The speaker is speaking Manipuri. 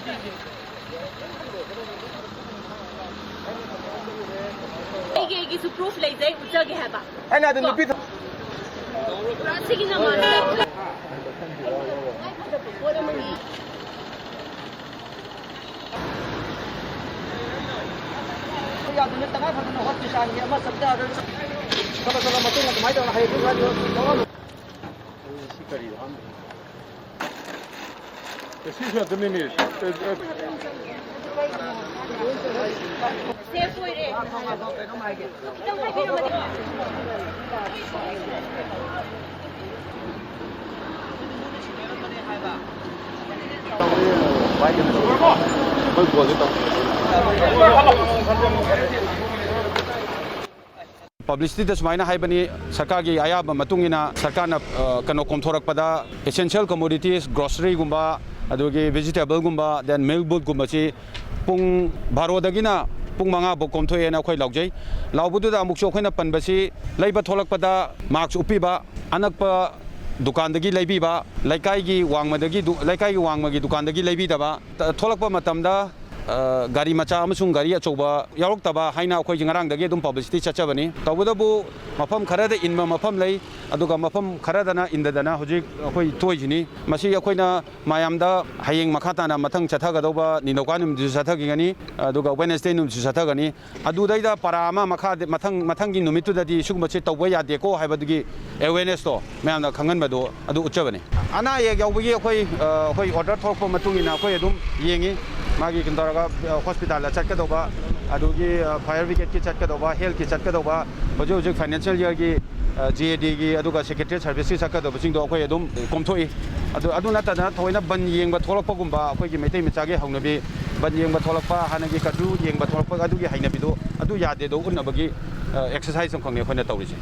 이게 proof 레이제 우저게 해봐. 아니 나도 눈빛. 라식이나 말해. 야, 눈에 따가 가는 거 같지 않게 아마 sabda를 서로 맞는 거 많이 더 해 가지고 시까리도 한. 시간 되면 Safe way. Don't have it. Publicity sumaina haibani sarkar gi ayaba matungina sarkarna kano komthorakpada essential commodities grocery gumba adogi vegetable gumba then milk boot gumba chi pung barodagina pung manga bo komthoyena khoi laujai laubududa amukso khoina panbasi leiba tholakpada marks upiba anakpa dukandagi leibiba laikai gi wangmagi dukandagi leibidaba tholakpa matamda gari macha amasung gari achoba yaroktaba haina akhoi jingarangdagi dum publicity chachabani tawdabu mafam kharada inma mafam lei aduga mafam kharadana indadana hojik akhoi toijini masi akhoina mayamda hayeng makhatana mathang chathagadauba ninokwanum du chathagingani aduga wednesday num chathagani adudaida parama makhade mathanggi numitudadi sugmache tawba yade ko haibadagi awareness to mayamna khanganbado adu uchabani ana ye yaubagi akhoi order thokpa matungina akhoi adum yengi magi kindoraga hospital la chatkadoba adugi fire brigade ki chatkadoba health ki chatkadoba hojo financial year gi GAD gi aduga secretary service ki chatkadoba singdo akhoi adum komthoi adu natana thoina ban yengba tholakpa gumba akhoi gi meitei mechage hongnabi ban yengba tholakpa hanagi kadu yengba tholakpa adugi hainabi do adu yade do unnabagi exercise khongne khoina tawrisi